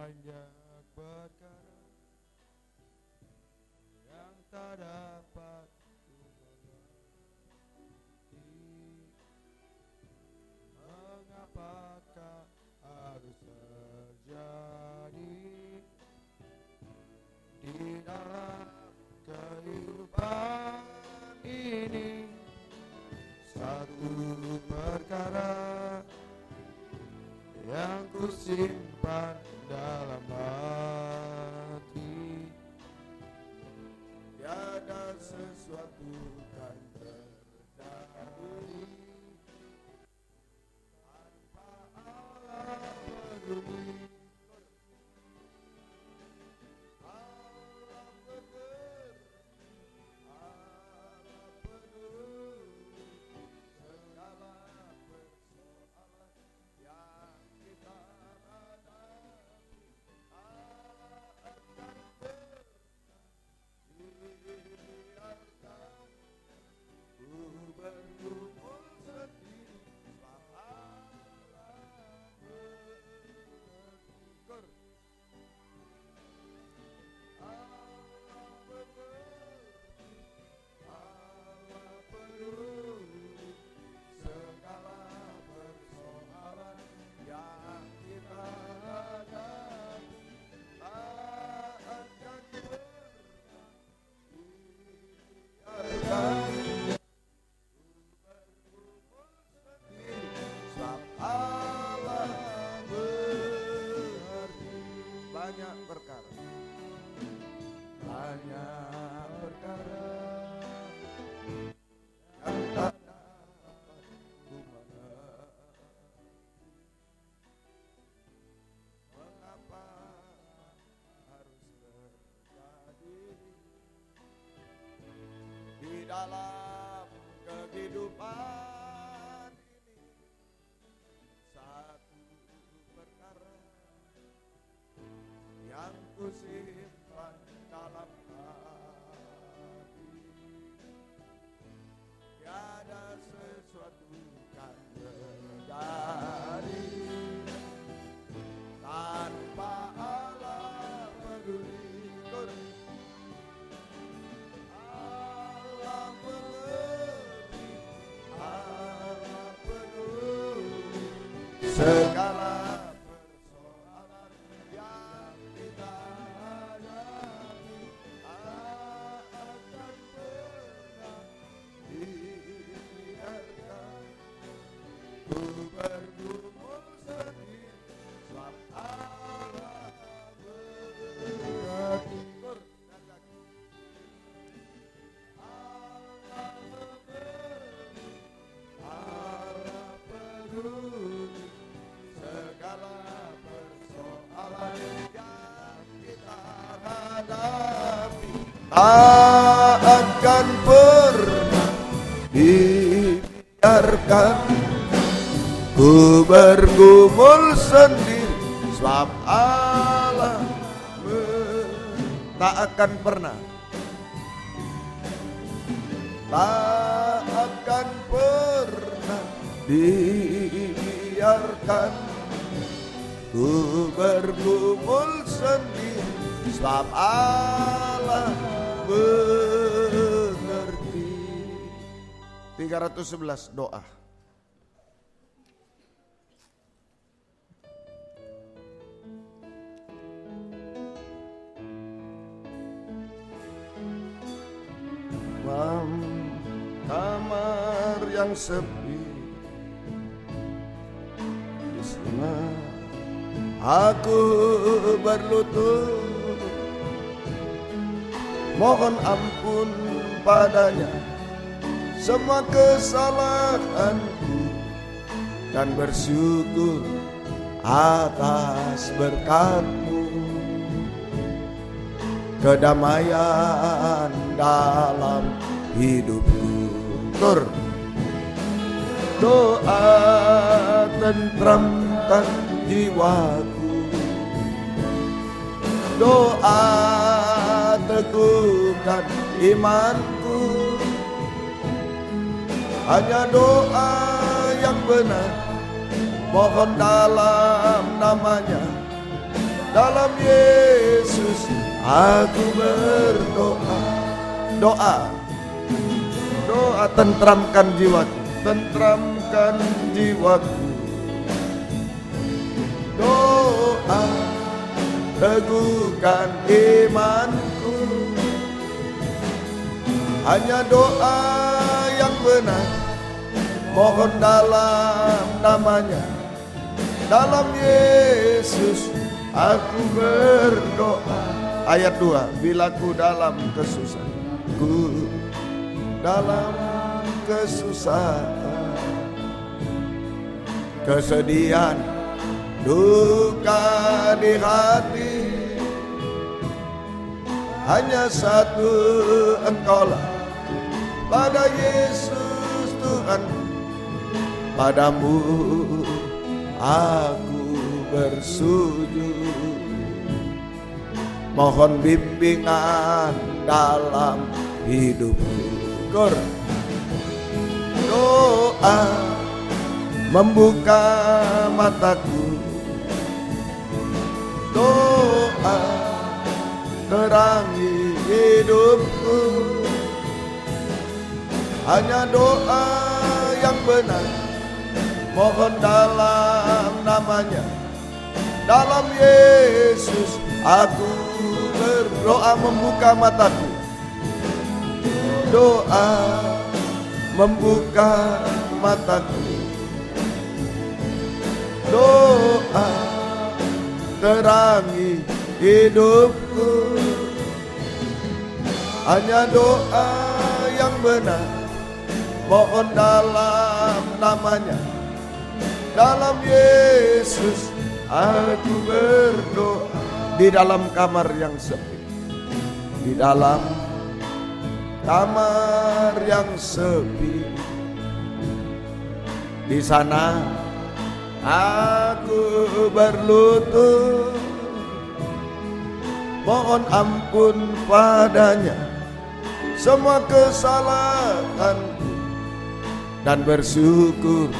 banyak perkara yang tak dapat ku mengerti. Mengapakah harus terjadi di dalam kehidupan ini? Satu perkara yang ku simpan dalam hati, tiada sesuatu kan terjadi tanpa Allah peduli. Allah bergerak, Allah peduli segala persoalan yang kita hadapi. Akan dibiarkan ku bergumul sendiri selama bersyukur. Allah mengerti, Allah peduli segala persoalan yang kita hadapi. Tak akan pernah dibiarkan bergumul sendiri sebab Allah mengerti. Banyak perkara yang tak dapat ku mengerti. Mengapa harus terjadi di dalam kehidupan ini? Satu perkara yang ku simpan dalam hati, tiada sesuatu kan terjadi tanpa Allah peduli. Allah mengerti, Allah peduli segala persoalan yang kita hadapi. Akan pernah dibiarkan ku bergumul sendiri sebab Allah mengerti. Allah mengerti, Allah peduli segala persoalan yang kita hadapi. Tak akan pernah dibiarkan ku bergumul sendiri sebab Allah tak akan pernah, tak akan pernah dibiarkan ku bergumul sendiri sebab Allah mengerti. 311 doa. Kamar yang sepi, di sana aku berlutut mohon ampun padanya semua kesalahanku dan bersyukur atas berkat-Mu, kedamaian dalam hidupku. Doa tentramkan jiwaku, doa teguhkan imanku. Hanya doa yang benar, mohon dalam namanya dalam Yesus aku berdoa. Doa tentramkan jiwaku, tentramkan jiwaku. Doa teguhkan imanku. Hanya doa yang benar, mohon dalam namanya, dalam Yesus aku berdoa. Ayat 2, bila ku dalam kesusahan, ku dalam kesusahan, kesedihan, duka di hati, hanya satu Engkaulah, pada Yesus Tuhan, padamu aku bersujud. Mohon bimbingan dalam hidupku. Doa membuka mataku. Doa terangi hidupku. Hanya doa yang benar, mohon dalam namanya, dalam Yesus aku berdoa. Membuka mataku. Doa membuka mataku. Doa terangi hidupku. Hanya doa yang benar, mohon dalam namanya, dalam Yesus aku berdoa. Di dalam kamar yang sepi, di dalam kamar yang sepi, di sana aku berlutut, mohon ampun padanya semua kesalahanku, dan bersyukur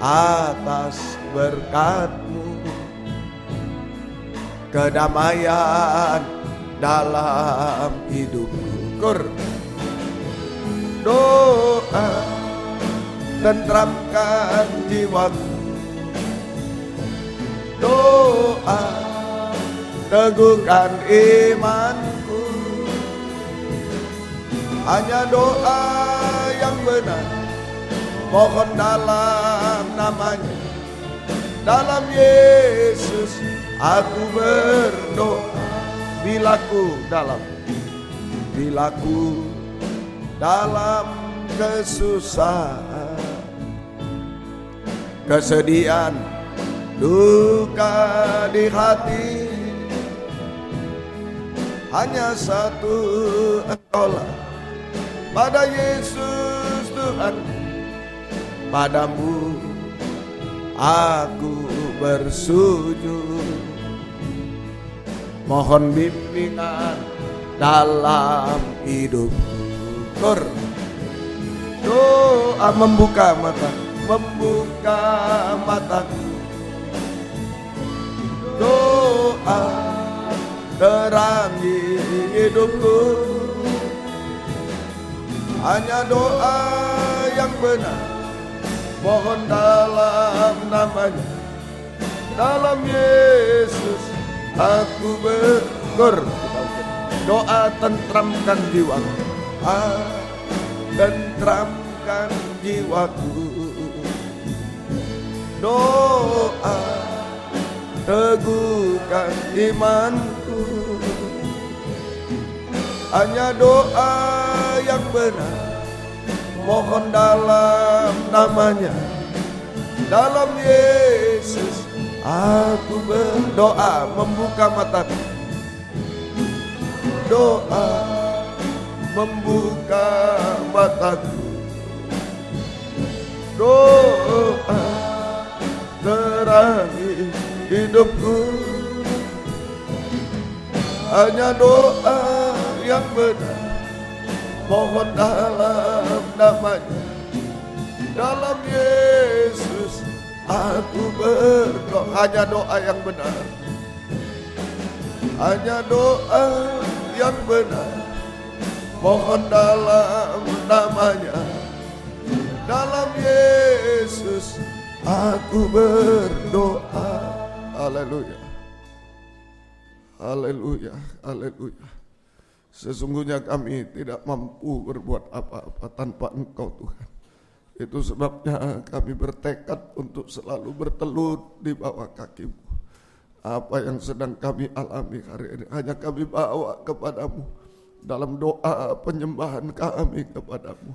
atas berkat-Mu. Kedamaian dalam hidupku. Doa tentramkan jiwaku. Doa teguhkan imanku. Hanya doa yang benar, mohon dalam namanya, dalam Yesus aku berdoa. Bila ku dalam kesusahan, kesedihan, duka di hati, hanya satu Engkaulah, pada Yesus Tuhan, padamu aku bersujud. Mohon bimbingan dalam hidupku. Doa membuka mataku. Doa terangi hidupku. Hanya doa yang benar, mohon dalam namanya, dalam Yesus aku berdoa. Doa tentramkan jiwaku, tentramkan jiwaku. Doa teguhkan imanku. Hanya doa yang benar, mohon dalam namanya, dalam Yesus aku berdoa. Membuka mataku. Doa membuka mataku. Doa terangi hidupku. Hanya doa yang benar, mohon dalam namanya, dalam Yesus aku berdoa. Hanya doa yang benar, hanya doa yang benar. Mohon dalam namanya, dalam Yesus aku berdoa. Haleluya. Haleluya. Haleluya. Sesungguhnya kami tidak mampu berbuat apa-apa tanpa Engkau Tuhan. Itu sebabnya kami bertekad untuk selalu bertelut di bawah kaki-Mu. Apa yang sedang kami alami hari ini hanya kami bawa kepadamu. Dalam doa penyembahan kami kepadamu,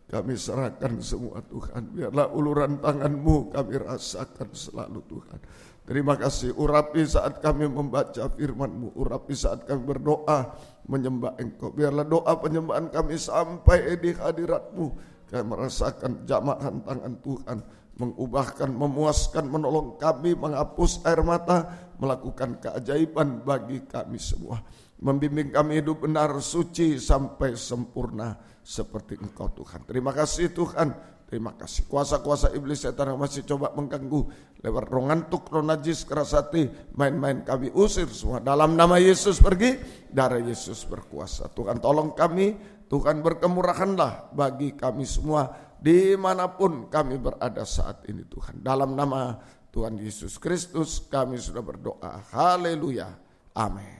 kami serahkan semua Tuhan. Biarlah uluran tangan-Mu kami rasakan selalu Tuhan. Terima kasih, urapi saat kami membaca firman-Mu, urapi saat kami berdoa menyembah Engkau. Biarlah doa penyembahan kami sampai di hadirat-Mu. Kami merasakan jamahan tangan Tuhan, mengubahkan, memuaskan, menolong kami, menghapus air mata, melakukan keajaiban bagi kami semua. Membimbing kami hidup benar, suci sampai sempurna seperti Engkau Tuhan. Terima kasih Tuhan, terima kasih. Kuasa-kuasa iblis setan yang masih coba mengganggu lewat roh ngantuk, roh najis, keras hati, main-main kami usir semua. Dalam nama Yesus pergi, darah Yesus berkuasa. Tuhan tolong kami, Tuhan berkemurahanlah bagi kami semua dimanapun kami berada saat ini Tuhan. Dalam nama Tuhan Yesus Kristus kami sudah berdoa. Haleluya. Amin.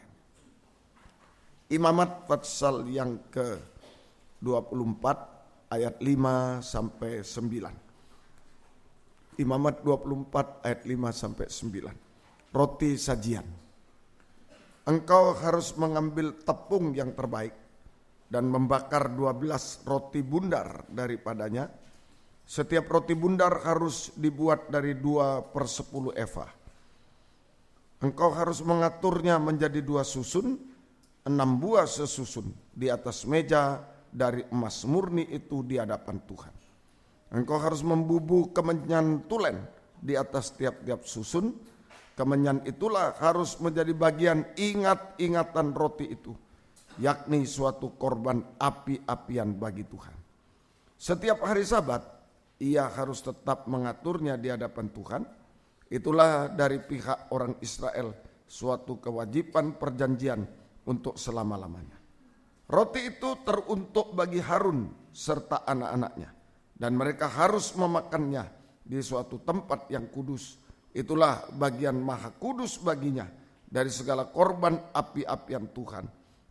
Imamat pasal yang ke-24 ayat 5 sampai 9. Imamat 24 ayat 5 sampai 9. Roti sajian. Engkau harus mengambil tepung yang terbaik dan membakar 12 roti bundar daripadanya. Setiap roti bundar harus dibuat dari 2/10 eva. Engkau harus mengaturnya menjadi 2 susun, 6 buah sesusun di atas meja dari emas murni itu di hadapan Tuhan. Engkau harus membubuh kemenyan tulen di atas tiap-tiap susun. Kemenyan itulah harus menjadi bagian ingat-ingatan roti itu, yakni suatu korban api-apian bagi Tuhan. Setiap hari Sabat, ia harus tetap mengaturnya di hadapan Tuhan. Itulah dari pihak orang Israel suatu kewajiban perjanjian untuk selama-lamanya. Roti itu teruntuk bagi Harun serta anak-anaknya, dan mereka harus memakannya di suatu tempat yang kudus. Itulah bagian maha kudus baginya dari segala korban api-apian Tuhan.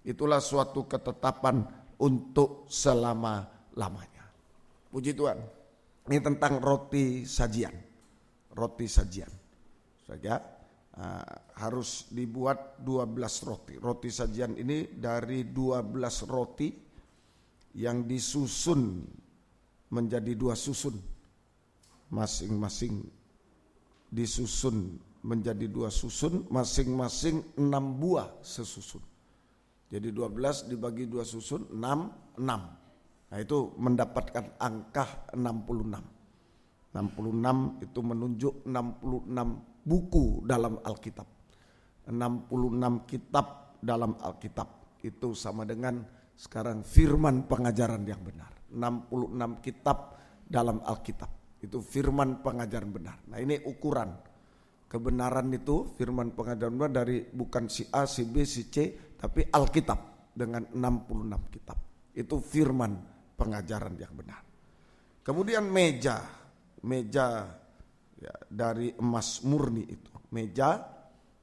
Itulah suatu ketetapan untuk selama-lamanya. Puji Tuhan. Ini tentang roti sajian. Roti sajian. Saja harus dibuat 12 roti. Roti sajian ini dari 12 roti yang disusun menjadi 2 susun. Masing-masing disusun menjadi 2 susun, masing-masing 6 buah sesusun. Jadi 12 dibagi 2 susun, 6. Nah itu mendapatkan angka 66. 66 itu menunjuk 66 buku dalam Alkitab. 66 kitab dalam Alkitab. Itu sama dengan sekarang firman pengajaran yang benar. 66 kitab dalam Alkitab. Itu firman pengajaran benar. Nah ini ukuran kebenaran itu, firman pengajaran benar dari bukan si A, si B, si C, tapi Alkitab dengan 66 kitab. Itu firman pengajaran yang benar. Kemudian meja ya, dari emas murni itu. Meja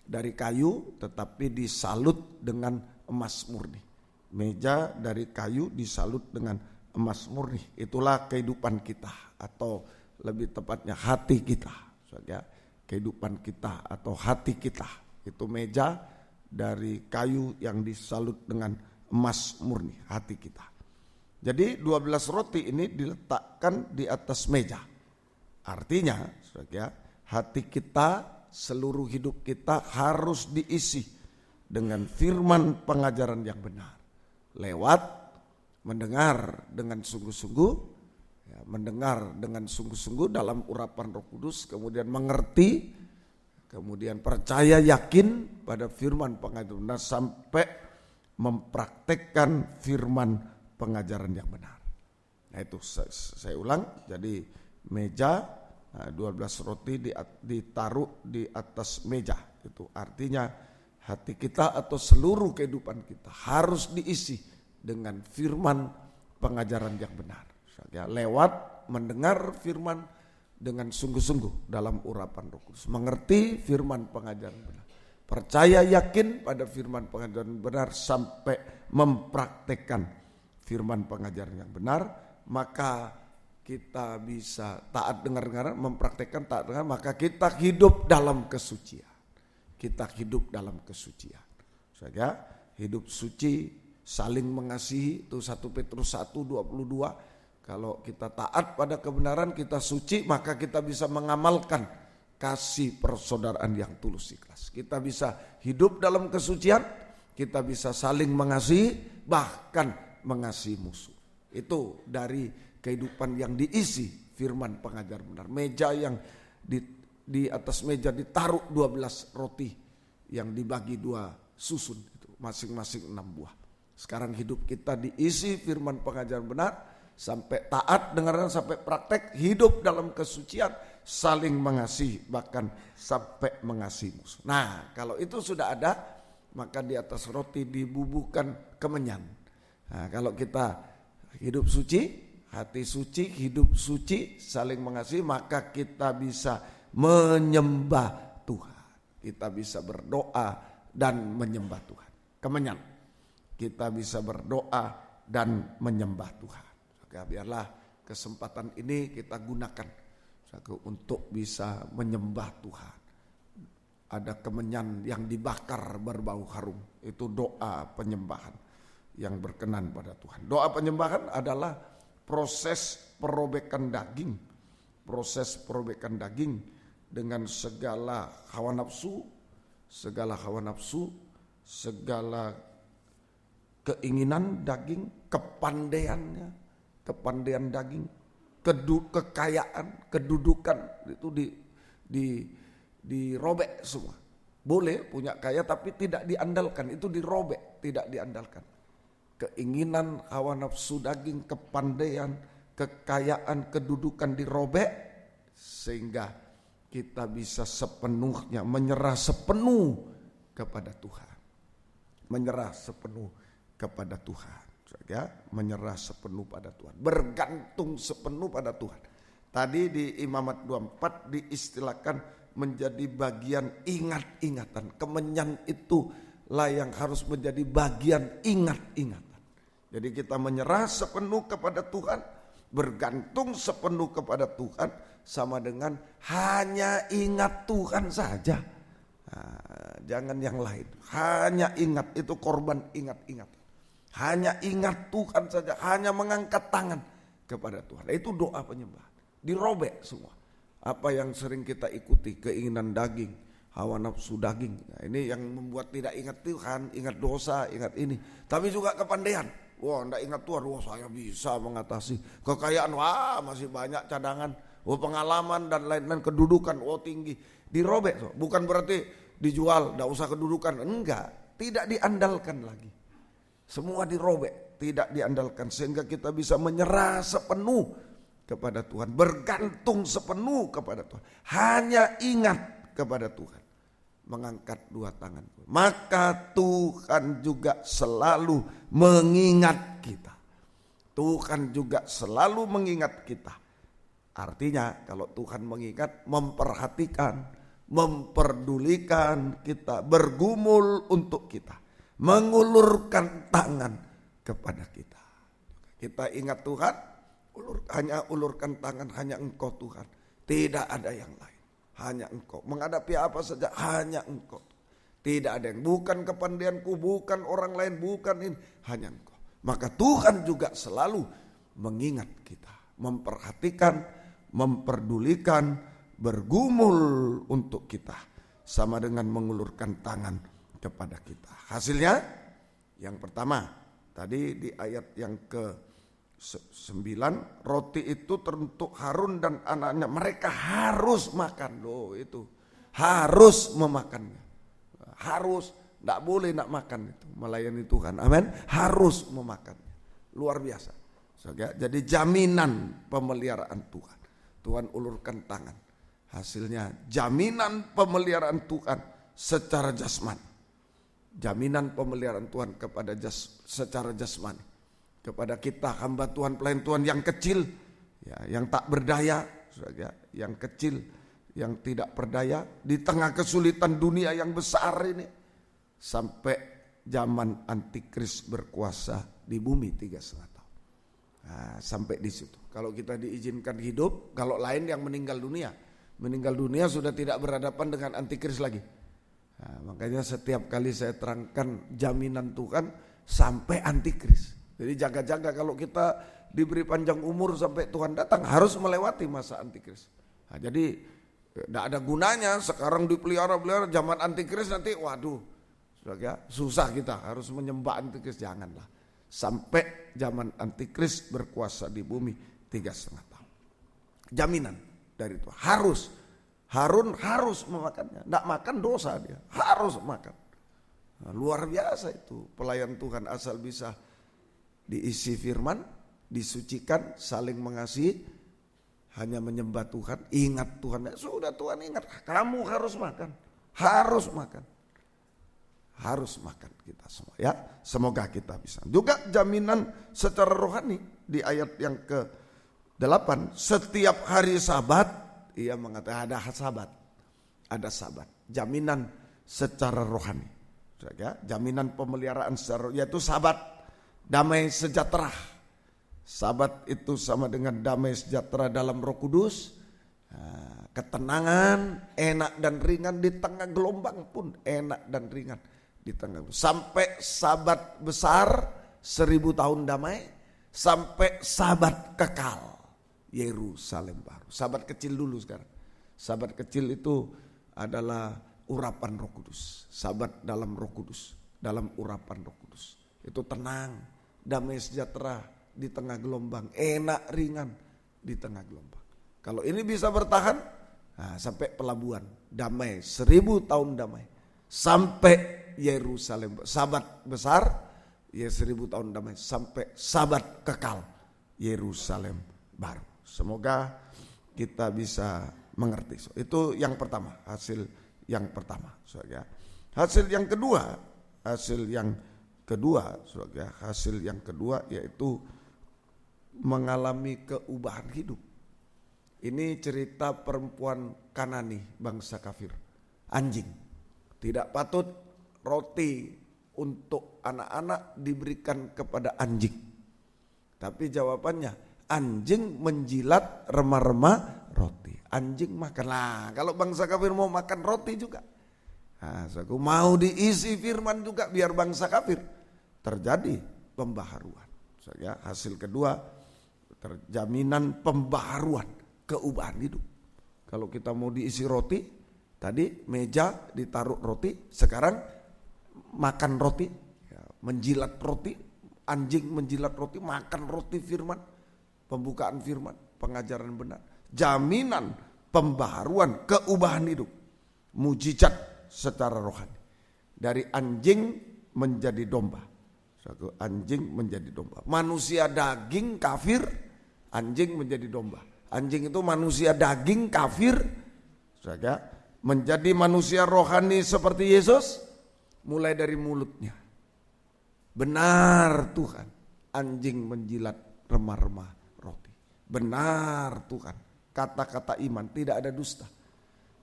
dari kayu tetapi disalut dengan emas murni. Meja dari kayu disalut dengan emas murni. Itulah kehidupan kita, atau lebih tepatnya hati kita. Ya, kehidupan kita atau hati kita. Itu meja dari kayu yang disalut dengan emas murni, hati kita. Jadi 12 roti ini diletakkan di atas meja. Artinya, ya, hati kita, seluruh hidup kita harus diisi dengan firman pengajaran yang benar. Lewat mendengar dengan sungguh-sungguh, ya, mendengar dengan sungguh-sungguh dalam urapan Roh Kudus, kemudian mengerti, kemudian percaya yakin pada firman pengajaran benar, sampai mempraktekkan firman pengajaran yang benar. Nah itu saya ulang, jadi meja 12 roti ditaruh di atas meja. Itu artinya hati kita atau seluruh kehidupan kita harus diisi dengan firman pengajaran yang benar. Ya, lewat mendengar firman dengan sungguh-sungguh dalam urapan Roh Kudus, mengerti firman pengajaran benar, percaya yakin pada firman pengajaran benar sampai mempraktekkan firman pengajaran yang benar, maka kita bisa taat dengar-dengar, mempraktekkan taat dengar, maka kita hidup dalam kesucian. Kita hidup dalam kesucian. Saja hidup suci, saling mengasihi, itu 1 Petrus 1:22. Kalau kita taat pada kebenaran, kita suci, maka kita bisa mengamalkan kasih persaudaraan yang tulus ikhlas. Kita bisa hidup dalam kesucian, kita bisa saling mengasihi, bahkan mengasihi musuh. Itu dari kehidupan yang diisi firman pengajar benar. Meja yang di atas meja ditaruh 12 roti yang dibagi 2 susun, itu masing-masing 6 buah. Sekarang hidup kita diisi firman pengajaran benar, sampai taat dengaran, sampai praktek, hidup dalam kesucian, saling mengasihi, bahkan sampai mengasihi musuh. Nah, kalau itu sudah ada, maka di atas roti dibubuhkan kemenyan. Nah, kalau kita hidup suci, hati suci, hidup suci, saling mengasihi, maka kita bisa menyembah Tuhan. Kita bisa berdoa dan menyembah Tuhan. Kemenyan. Kita bisa berdoa dan menyembah Tuhan. Oke, biarlah kesempatan ini kita gunakan untuk bisa menyembah Tuhan. Ada kemenyan yang dibakar berbau harum. Itu doa penyembahan yang berkenan pada Tuhan. Doa penyembahan adalah proses perobekan daging. Proses perobekan daging dengan segala hawa nafsu, segala keinginan daging, kepandaiannya, kepandaian daging, kekayaan, kedudukan, itu dirobek semua. Boleh punya kaya tapi tidak diandalkan, itu dirobek, tidak diandalkan. Keinginan, hawa nafsu daging, kepandaian, kekayaan, kedudukan dirobek sehingga kita bisa sepenuhnya menyerah sepenuh kepada Tuhan. Menyerah sepenuh kepada Tuhan. Ya, menyerah sepenuh pada Tuhan. Bergantung sepenuh pada Tuhan. Tadi di Imamat 24 diistilahkan menjadi bagian ingat-ingatan. Kemenyan itulah yang harus menjadi bagian ingat-ingatan. Jadi kita menyerah sepenuh kepada Tuhan, bergantung sepenuh kepada Tuhan, sama dengan hanya ingat Tuhan saja. Nah, jangan yang lain. Hanya ingat, itu korban ingat-ingat. Hanya ingat Tuhan saja, hanya mengangkat tangan kepada Tuhan. Itu doa penyembahan. Dirobek semua. Apa yang sering kita ikuti, keinginan daging, hawa nafsu daging. Nah, ini yang membuat tidak ingat Tuhan, ingat dosa, ingat ini. Tapi juga kepandaian. Wah, enggak ingat Tuhan, wah saya bisa mengatasi. Kekayaan, wah masih banyak cadangan. Oh, pengalaman dan lain-lain, kedudukan, oh tinggi. Dirobek, so. Bukan berarti dijual, enggak usah kedudukan. Enggak, tidak diandalkan lagi. Semua dirobek, tidak diandalkan. Sehingga kita bisa menyerah sepenuh kepada Tuhan. Bergantung sepenuh kepada Tuhan. Hanya ingat kepada Tuhan. Mengangkat 2 tangan. Maka Tuhan juga selalu mengingat kita. Tuhan juga selalu mengingat kita. Artinya kalau Tuhan mengingat, memperhatikan, memperdulikan kita, bergumul untuk kita, mengulurkan tangan kepada kita. Kita ingat Tuhan, hanya ulurkan tangan, hanya Engkau Tuhan, tidak ada yang lain, hanya Engkau. Menghadapi apa saja hanya Engkau, tidak ada yang, bukan kepandaianku, bukan orang lain, bukan ini, hanya Engkau. Maka Tuhan juga selalu mengingat kita, memperhatikan, memperdulikan, bergumul untuk kita, sama dengan mengulurkan tangan kepada kita. Hasilnya yang pertama, tadi di ayat yang ke-9, roti itu teruntuk Harun dan anaknya, mereka harus makan. Loh, itu harus memakannya, harus, tidak boleh tidak makan itu, melayani Tuhan, amin, harus memakannya. Luar biasa. Jadi jaminan pemeliharaan Tuhan. Tuhan ulurkan tangan. Hasilnya jaminan pemeliharaan Tuhan secara jasmani. jaminan pemeliharaan Tuhan kepada secara jasmani, kepada kita hamba Tuhan, pelayan Tuhan yang kecil, ya, yang tak berdaya, yang kecil, yang tidak berdaya di tengah kesulitan dunia yang besar ini, sampai zaman antikris berkuasa di bumi 3,5 tahun. Nah, sampai di situ. Kalau kita diizinkan hidup, kalau lain yang meninggal dunia sudah tidak berhadapan dengan antikris lagi. Nah, makanya setiap kali saya terangkan jaminan Tuhan sampai antikris. Jadi jaga-jaga kalau kita diberi panjang umur sampai Tuhan datang, harus melewati masa antikris. Nah, jadi tidak ada gunanya sekarang dipelihara zaman antikris nanti waduh susah, kita harus menyembah antikris. Janganlah sampai zaman antikris berkuasa di bumi 3,5 tahun. Jaminan dari Tuhan. Harun harus memakannya. Tidak makan dosa dia, harus makan. Nah, luar biasa itu pelayan Tuhan asal bisa diisi firman, disucikan, saling mengasihi, hanya menyembah Tuhan, ingat Tuhan. Sudah Tuhan ingat, kamu harus makan, harus makan kita semua, ya. Semoga kita bisa. Juga jaminan secara rohani di ayat yang ke-8, setiap hari Sabat, ia mengatakan ada sabat, jaminan secara rohani, ya. Jaminan pemeliharaan secara, yaitu Sabat, damai sejahtera. Sabat itu sama dengan damai sejahtera dalam Roh Kudus, ketenangan, enak dan ringan di tengah gelombang pun enak dan ringan di tengah. Sampai Sabat besar 1000 tahun damai, sampai Sabat kekal Yerusalem baru. Sabat kecil dulu sekarang. Sabat kecil itu adalah urapan Roh Kudus. Sabat dalam Roh Kudus, dalam urapan Roh Kudus. Itu tenang, damai sejahtera di tengah gelombang, enak ringan di tengah gelombang. Kalau ini bisa bertahan, sampai pelabuhan, damai 1000 tahun damai, sampai Yerusalem, Sabat besar, ya 1000 tahun damai, sampai Sabat kekal Yerusalem baru. Semoga kita bisa mengerti. Itu yang pertama, hasil yang pertama. Hasil yang kedua yaitu mengalami keubahan hidup. Ini cerita perempuan Kanani, bangsa kafir. Anjing. Tidak patut roti untuk anak-anak diberikan kepada anjing. Tapi jawabannya, anjing menjilat remah-remah roti. Anjing makan. Nah, kalau bangsa kafir mau makan roti juga. Nah, aku mau diisi firman juga biar bangsa kafir terjadi pembaharuan. Hasil kedua, jaminan pembaharuan, keubahan hidup. Kalau kita mau diisi roti, tadi meja ditaruh roti, sekarang makan roti, menjilat roti, anjing menjilat roti, makan roti firman, pembukaan firman, pengajaran benar. Jaminan pembaharuan, keubahan hidup, mujizat secara rohani. Dari anjing menjadi domba. Anjing menjadi domba. Manusia daging kafir, anjing menjadi domba. Anjing itu manusia daging kafir, menjadi manusia rohani seperti Yesus, mulai dari mulutnya. Benar Tuhan, anjing menjilat remah-remah roti. Benar Tuhan, kata-kata iman, tidak ada dusta.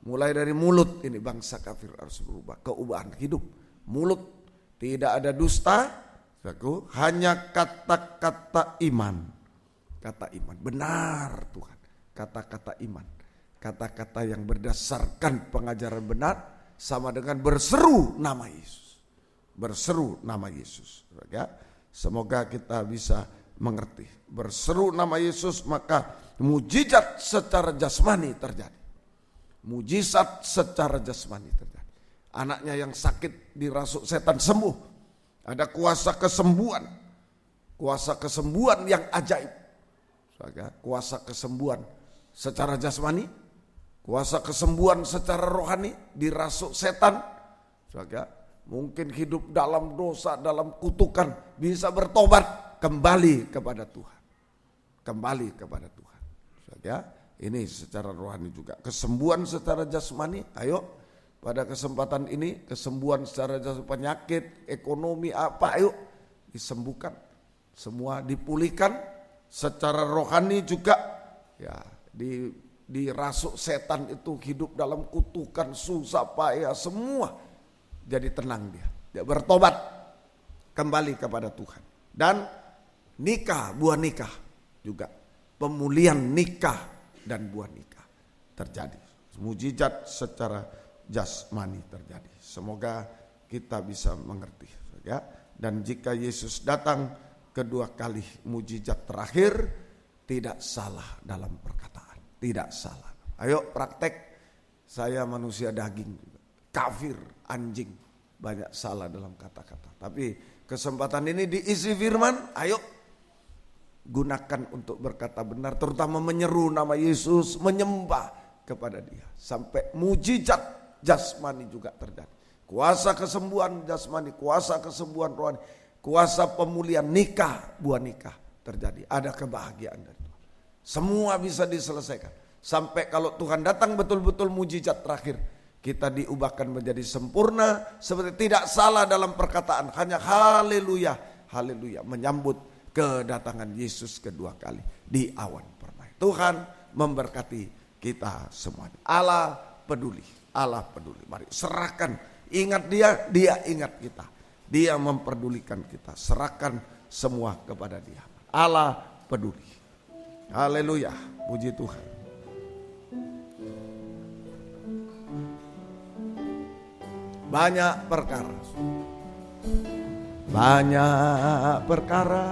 Mulai dari mulut ini bangsa kafir harus berubah, keubahan hidup. Mulut tidak ada dusta, hanya kata-kata iman. Kata iman, benar Tuhan, kata-kata iman. Kata-kata yang berdasarkan pengajaran benar, sama dengan berseru nama Yesus. Berseru nama Yesus. Semoga kita bisa mengerti. Berseru nama Yesus, maka mujizat secara jasmani terjadi. Mujizat secara jasmani terjadi. Anaknya yang sakit dirasuk setan sembuh. Ada kuasa kesembuhan. Kuasa kesembuhan yang ajaib. Kuasa kesembuhan secara jasmani, kuasa kesembuhan secara rohani, dirasuk setan. Mungkin hidup dalam dosa, dalam kutukan, bisa bertobat, kembali kepada Tuhan. Kembali kepada Tuhan. Ini secara rohani juga. Kesembuhan secara jasmani, ayo pada kesempatan ini, kesembuhan secara jasmani, penyakit, ekonomi apa, ayo disembuhkan. Semua dipulihkan secara rohani juga. Ya, dirasuk setan itu hidup dalam kutukan, susah payah, semua jadi tenang dia. Dia bertobat kembali kepada Tuhan. Dan nikah, buah nikah juga. Pemulihan nikah dan buah nikah terjadi. Mujizat secara jasmani terjadi. Semoga kita bisa mengerti, ya. Dan jika Yesus datang kedua kali, mujizat terakhir tidak salah dalam perkataan, tidak salah. Ayo praktek. Saya manusia daging juga, kafir, anjing, banyak salah dalam kata-kata. Tapi kesempatan ini diisi firman, ayo gunakan untuk berkata benar, terutama menyeru nama Yesus, menyembah kepada Dia sampai mujizat jasmani juga terjadi. Kuasa kesembuhan jasmani, kuasa kesembuhan rohani, kuasa pemulihan nikah, buah nikah terjadi. Ada kebahagiaan dari Tuhan. Semua bisa diselesaikan. Sampai kalau Tuhan datang betul-betul mujizat terakhir, kita diubahkan menjadi sempurna, seperti tidak salah dalam perkataan. Hanya haleluya, haleluya, menyambut kedatangan Yesus kedua kali di awan permai. Tuhan memberkati kita semuanya. Allah peduli, Allah peduli. Mari serahkan, ingat Dia, Dia ingat kita. Dia memperdulikan kita. Serahkan semua kepada Dia. Allah peduli. Haleluya, puji Tuhan. Banyak perkara, banyak perkara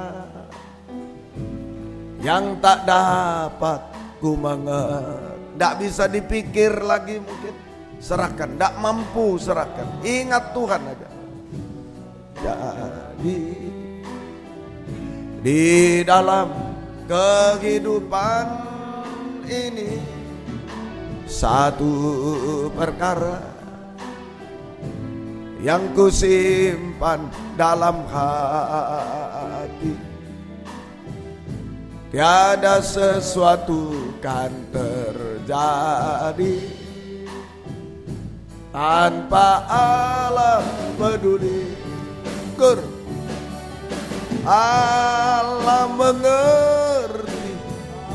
yang tak dapat ku mengerti, tak bisa dipikir lagi mungkin. Serahkan, tak mampu serahkan. Ingat Tuhan aja. Jadi di dalam kehidupan ini satu perkara yang ku simpan dalam hati, tiada sesuatu kan terjadi tanpa Allah peduli. Allah mengerti,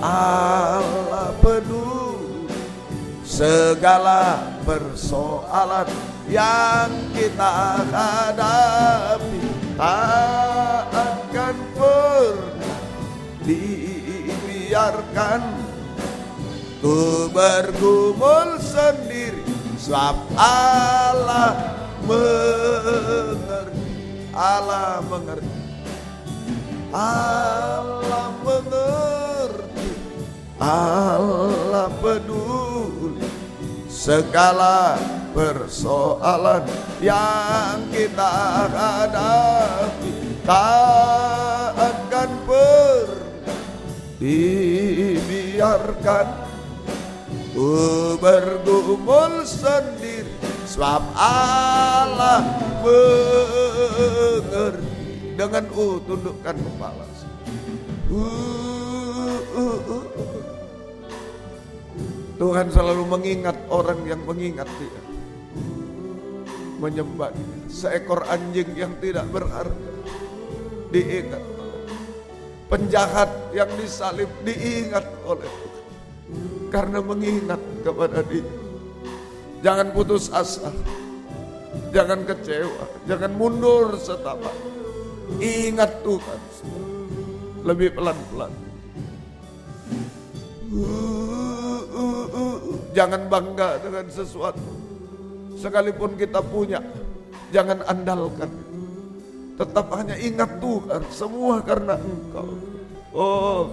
Allah peduli segala persoalan yang kita hadapi. Tak akan pernah dibiarkan ku bergumul sendiri, sebab Allah mengerti. Allah mengerti, Allah mengerti, Allah peduli segala persoalan yang kita hadapi. Tak akan pernah dibiarkan ku bergumul sendiri, sebab Allah mengerti. Dengan tundukkan kepala. Tuhan selalu mengingat orang yang mengingat Dia, menyembah Dia. Seekor anjing yang tidak berharga diingat, penjahat yang disalib diingat oleh Tuhan karena mengingat kepada Dia. Jangan putus asa, jangan kecewa, jangan mundur setapak. Ingat Tuhan, lebih pelan-pelan. Jangan bangga dengan sesuatu, sekalipun kita punya, jangan andalkan. Tetap hanya ingat Tuhan, semua karena Engkau. Oh,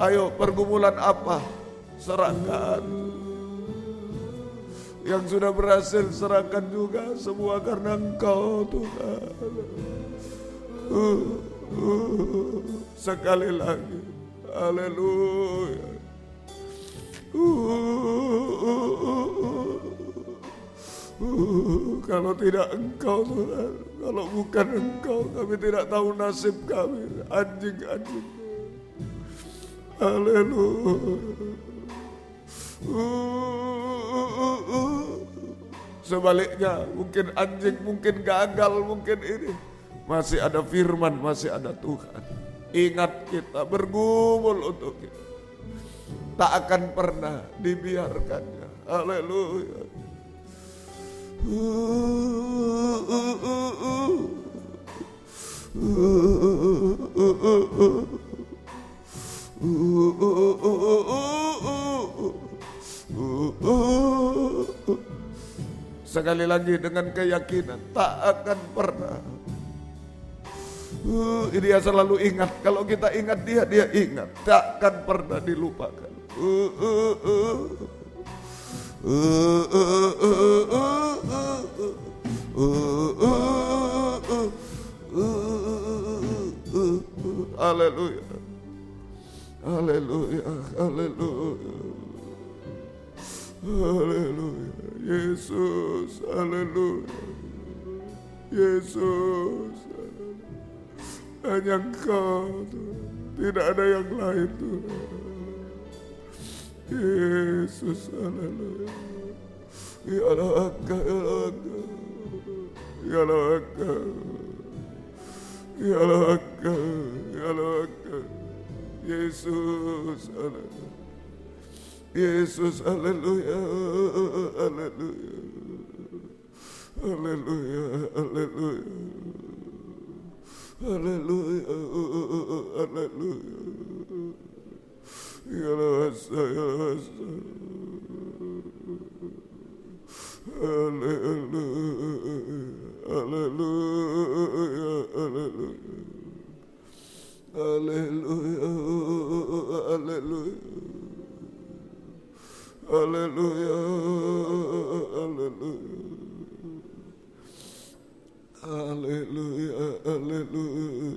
ayo pergumulan apa? Serahkan. Yang sudah berhasil serahkan juga, semua karena Engkau Tuhan. Sekali lagi, haleluya. Kalau tidak Engkau Tuhan, kalau bukan Engkau, kami tidak tahu nasib kami, anjing-anjing. Haleluya. Sebaliknya mungkin anjing, mungkin gagal, mungkin ini. Masih ada firman, masih ada Tuhan. Ingat kita bergumul untuk kita. Tak akan pernah dibiarkannya. Haleluya. Sekali lagi dengan keyakinan tak akan pernah. Dia selalu ingat. Kalau kita ingat dia, dia ingat. Tak akan pernah dilupakan. Haleluya. Haleluya. Haleluya. Haleluya. Yesus. Haleluya. Yesus. Hanya Engkau Tuhan. Tidak ada yang lain Tuhan. Yesus. Haleluya. Ya Allah, ya Allah, ya Allah, ya Allah, Yesus. Haleluya. Yesus. Haleluya. Haleluya. Haleluya. Haleluya. Haleluya. Haleluya. Ya Allah, ya Allah. Haleluya. Haleluya. Haleluya. Haleluya. Haleluya. Haleluya. Haleluya. Haleluya. Haleluya.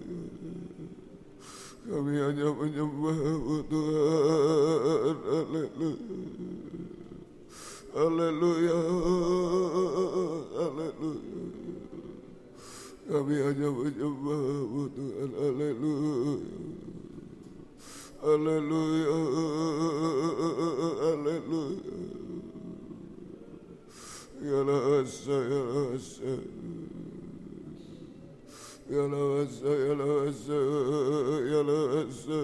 Kami hanya menyembah Tuhan. Haleluya. Haleluya. Haleluya. Kami hanya menyembah Tuhan. Haleluya. Haleluya. Haleluya. Ya Rasa, ya Rasa. Ya Rasa, ya Rasa, ya Rasa.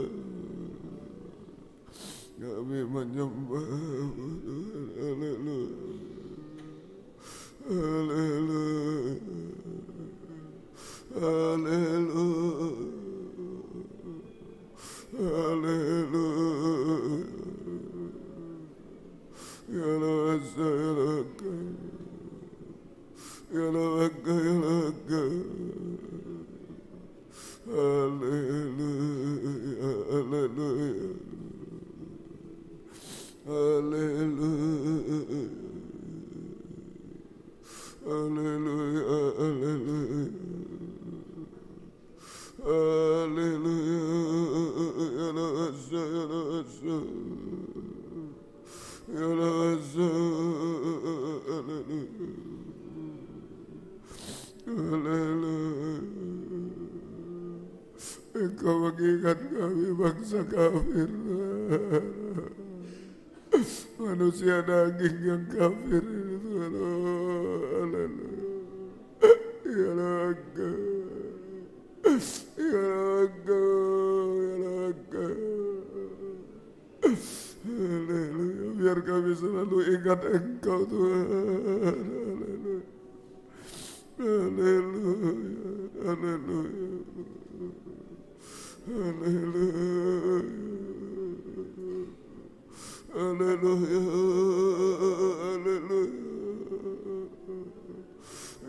Kami menyembah Tuhan. Haleluya. Haleluya. Haleluya. Haleluya. Ya Rasa, ya Raka. Ya Raka, ya Raka. Haleluya. Haleluya. Haleluya. Haleluya. Haleluya. Haleluya. Ya Rasa, ya Rasa. Ya Rasa. Haleluya. Haleluya. Engkau mengingat kami bangsa kafir. Manusia daging yang kafir itu. Haleluya. Ya Raga. Ya Raga. Ya Raga. Haleluya. Biar kami selalu ingat Engkau Tuhan. Haleluya. Haleluya. Haleluya. Haleluya. Haleluya. Haleluya.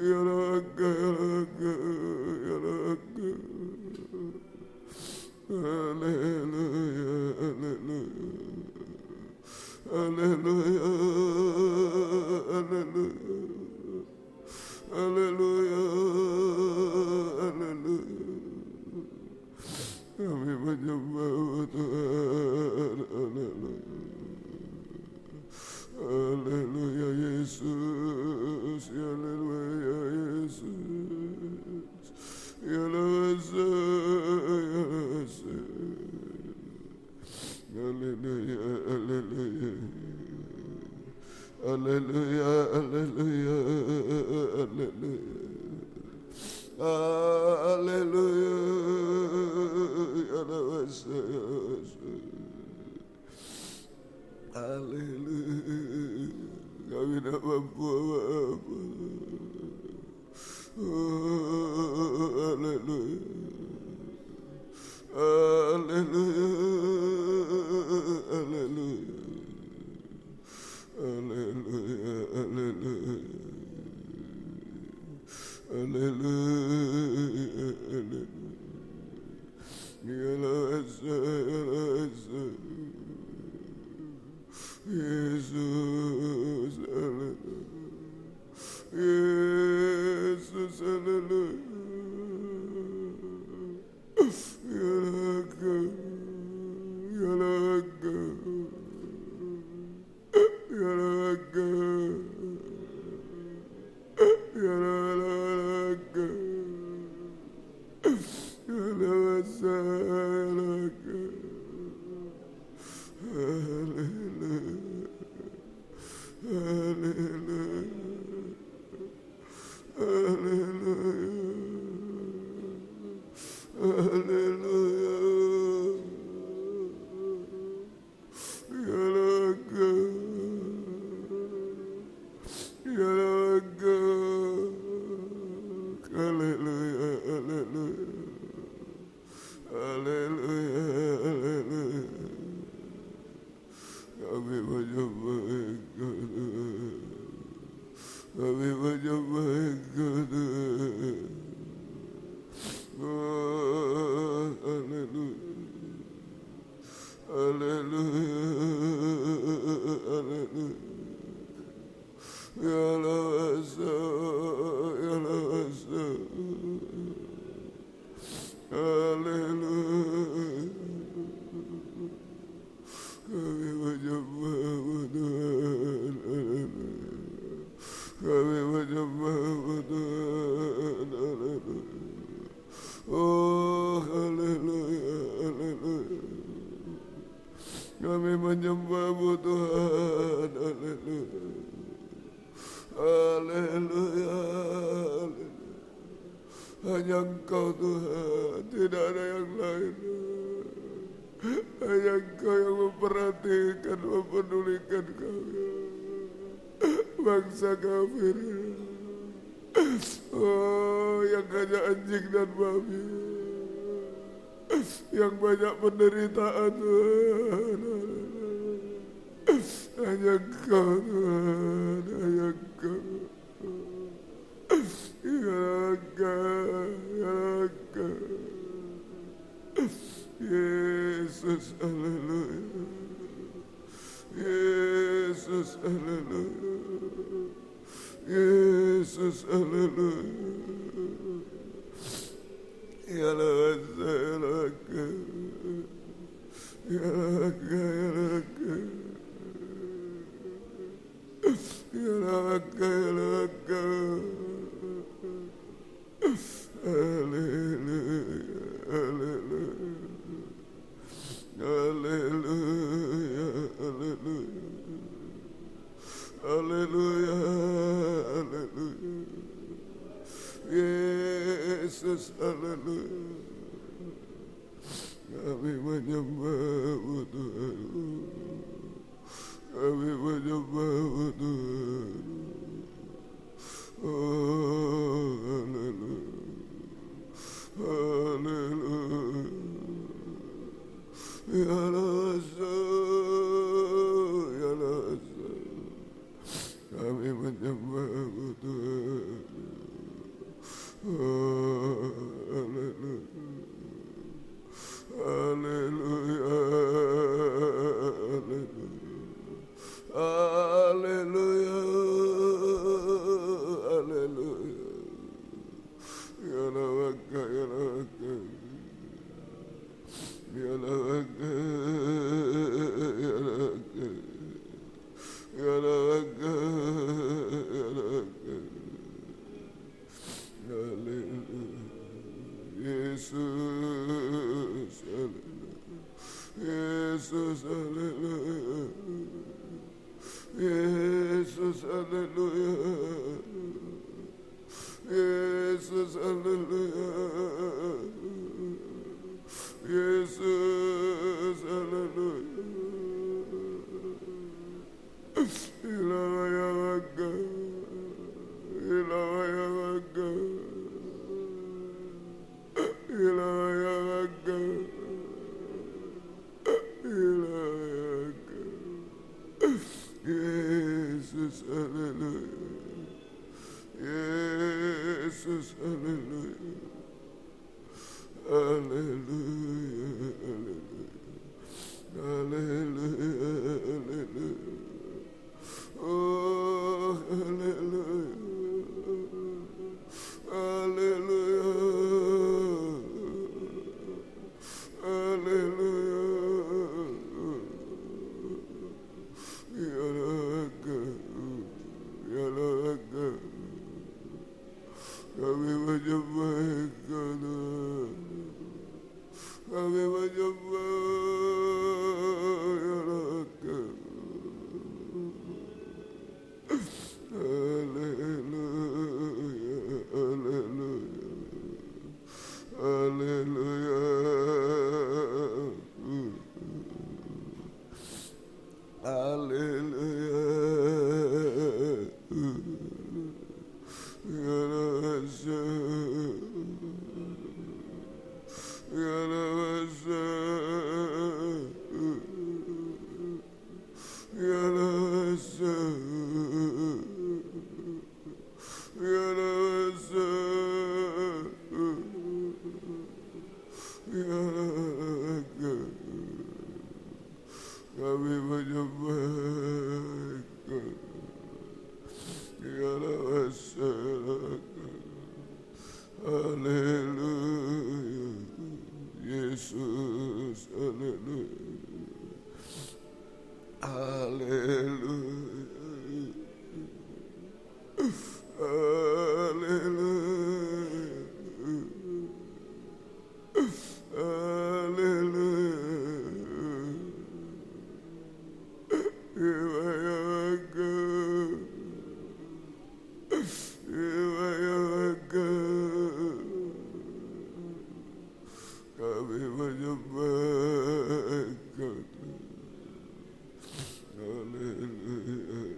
Ya Raga, ya Raga, ya Raga. Haleluya. Haleluya. Haleluya. Haleluya. Haleluya. Haleluya. Kami menyembah Tuhan. Haleluya. Haleluya Yesus. Haleluya Yesus. Ya Rasa, ya Rasa. Haleluya. Haleluya. Haleluya, haleluya, haleluya. Haleluya. Haleluya. Kami tak mampu apa-apa. Haleluya. Haleluya. Haleluya. Haleluya. Haleluya. Haleluya. Yesus, haleluya. Yesus, haleluya. Yalaga, yalaga, yalaga, yalaga, yalaga, yalaga. Hallelujah, hallelujah, hallelujah. Yalaga, yalaga. Hallelujah, hallelujah, hallelujah, hallelujah. Kami menyembah Engkau, kami menyembah Engkau. Oh, haleluya, haleluya, haleluya. Ya Lawasa, ya Lawasa. Haleluya. Kami menyembah Tuhan, kami menyembah Tuhan, haleluya. Oh, haleluya, haleluya. Kami menyembah Tuhan, haleluya. Haleluya, haleluya. Hanya Engkau Tuhan, tidak ada yang lain. Hanya Engkau yang memperhatikan, mempedulikan kami, bangsa kafir. Oh, yang hanya anjing dan babi, yang banyak penderitaan Tuhan. Hanya Engkau Tuhan, hanya Engkau. Ya Engkau, ya Engkau. Yesus, haleluya. Yesus, haleluya. Yesus, haleluya. Ya Lawasa, ya Lawaka, ya Lawaka, ya Lawaka, ya Lawaka, ya Lawaka. Haleluya, haleluya. Haleluya, haleluya. Haleluya, haleluya. Yesus, haleluya. Kami menyembah Tuhan. Kami menyembah Tuhan. Oh, haleluya. Haleluya. Ya Lawasa, ya Lawasa. Kami menyembah Tuhan. Oh, haleluya. Haleluya. Haleluya. Haleluya. Ya Lawaka, ya Lawaka. Ya Lawaka, ya Lawaka. Ya Lawaka, ya Lawaka. Haleluya. Yesus, haleluya. Yesus, haleluya. Yesus, haleluya. Yesus, haleluya. Yesus, haleluya. Ilawayawaka, ilawayawaka, ilawayawaka, ilawayawaka. Yesus, haleluya. Yesus, haleluya. Haleluya, haleluya, haleluya. Oh, haleluya, haleluya, haleluya. Ya Raga, ya Raga, kami menyembah Engkau, kami menyembah ya Raga. Haleluya, haleluya, haleluya, haleluya. Ya Raja, ya Raja, ya Raja. Ya Raja, ya Raja, kami menyembah Engkau. Ya Raja, haleluya. Yesus, haleluya. Haleluya. Haleluya, haleluya. Iwayaka, iwayaka. Kami menyembah Engkau. Haleluya,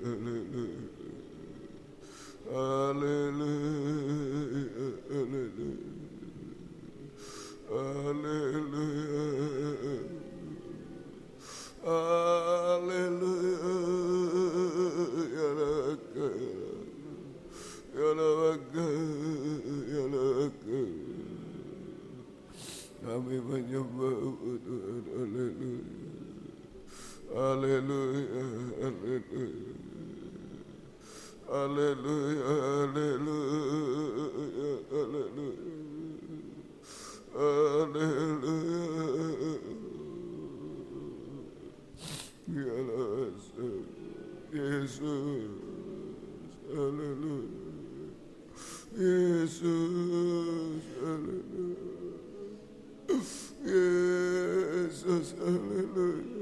haleluya. Haleluya, haleluya, haleluya, haleluya. Ya Raga, ya Raga, ya Raga. Kami menyembah Tuhan. Haleluya, haleluya, haleluya. Haleluya, haleluya, haleluya. Ya Rasul, Yesus, haleluya. Yesus, haleluya. Yesus, haleluya.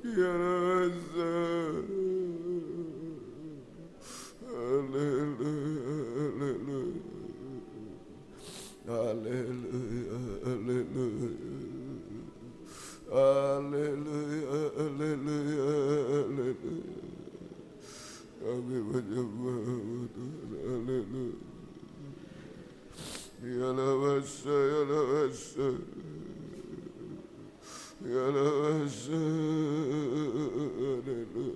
Ya Raza, haleluya, haleluya, haleluya, haleluya, haleluya, haleluya. Kami menyembah Tuhan, haleluya. Ya Lawasa, ya Lawasa, ya Lawasa, haleluya,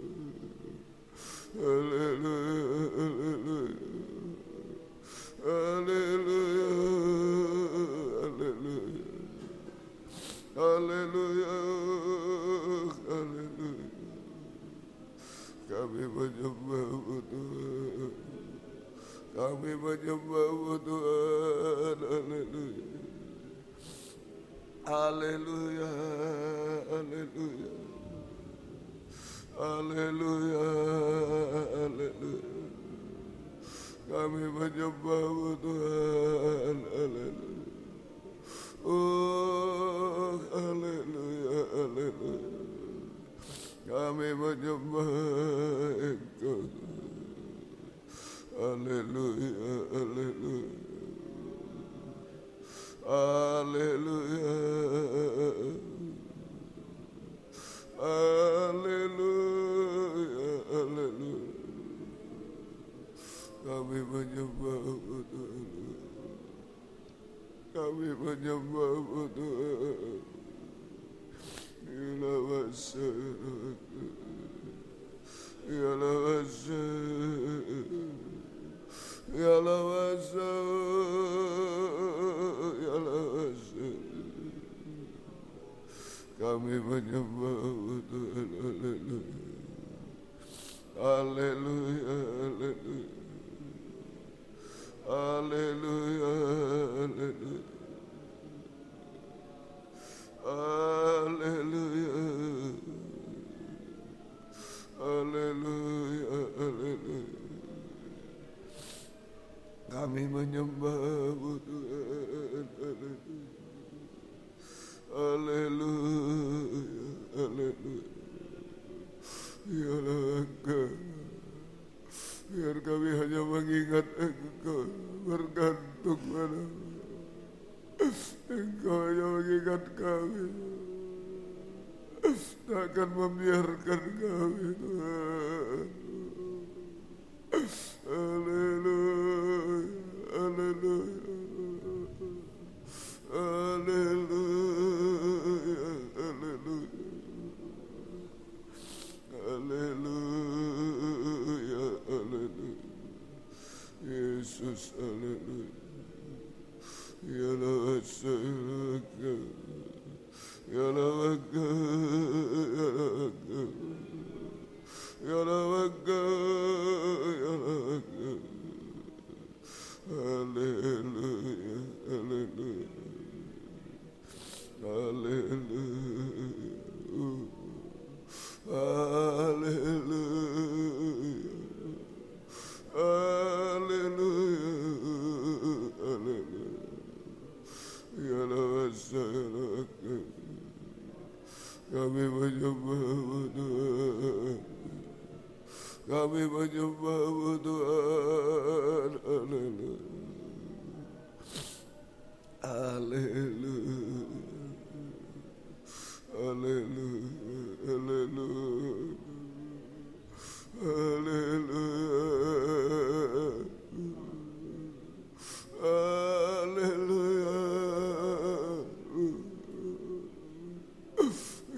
haleluya, haleluya, haleluya, haleluya, haleluya. Kami menyembah Tuhan, kami menyembah Tuhan, haleluya, haleluya, haleluya, haleluya, haleluya, Kami menyembah-Mu Tuhan. Haleluya. Oh, haleluya, haleluya. Kami menyembah Engkau. Haleluya, haleluya. Haleluya. Haleluya, haleluya. Kami menyembah-Mu Tuhan. Kami menyembah-Mu Tuhan. Ya kami menyembah-Mu Tuhan. Haleluya, haleluya. Haleluya, haleluya. Haleluya. Haleluya, haleluya. Kami menyembah-Mu Tuhan. Haleluya, haleluya. Biarlah Engkau, biar kami hanya mengingat Engkau, bergantung pada-Mu. Engkau hanya mengingat kami, tak akan membiarkan kami, Tuhan. Haleluya, haleluya. Haleluya, haleluya. Haleluya, haleluya. Yesus, haleluya. Ya la wasaka, ya la waka, ya la waka, ya la waka. Haleluya, haleluya. Haleluya. Haleluya. Haleluya. Haleluya. Ya la wasaka. Kami menyembah-Mu Tuhan. Kami menyembah-Mu Tuhan. Haleluya. Haleluya. Haleluya. Haleluya. Haleluya. Haleluya.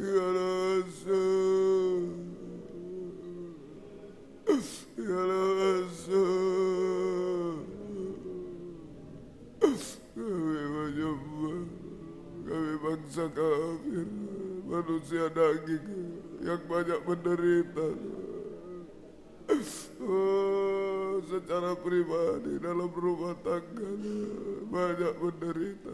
Ya Rasul, ya Rasul. Kami menyembah, kami bangsa kafir, manusia daging yang banyak menderita. Oh, secara pribadi dalam rumah tangga banyak menderita.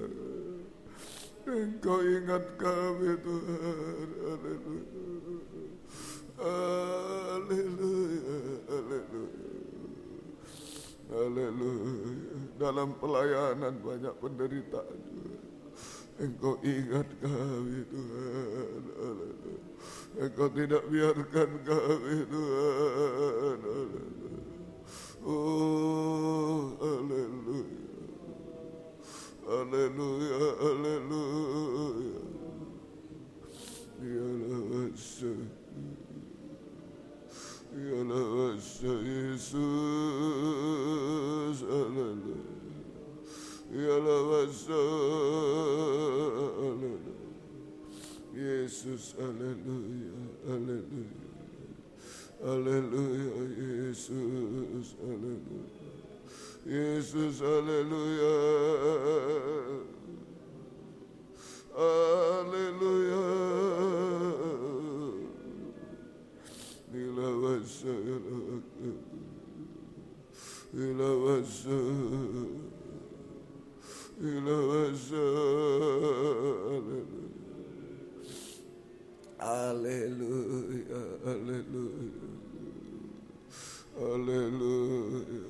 Engkau ingat kami, Tuhan. Haleluya. Haleluya. Haleluya. Haleluya. Dalam pelayanan banyak penderitaan, Tuhan. Engkau ingat kami, Tuhan. Haleluya. Engkau tidak biarkan kami, Tuhan. Haleluya. Oh, haleluya. Haleluya, haleluya. Ya Rasul, ya Rasul Yesus, haleluya. Ya Rasul, haleluya. Yesus, haleluya, haleluya. Haleluya, Yesus, haleluya. Yesus, haleluya. Haleluya. Ila wasa, ila wasa, ila wasa. Haleluya, haleluya. Haleluya.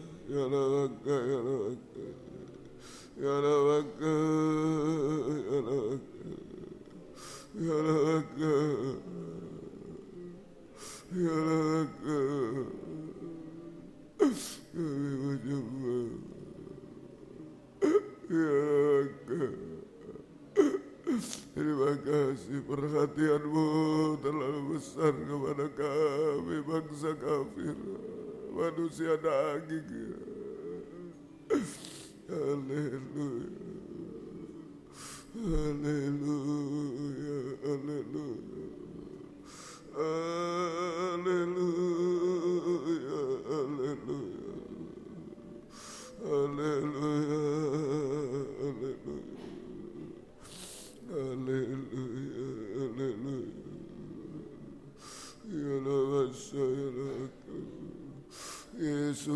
Terima kasih perhatian-Mu terlalu besar kepada kami bangsa kafir, manusia daging. Haleluya, haleluya, haleluya, haleluya, haleluya, haleluya, haleluya. Haleluya, haleluya. Ya Allah, Yesus,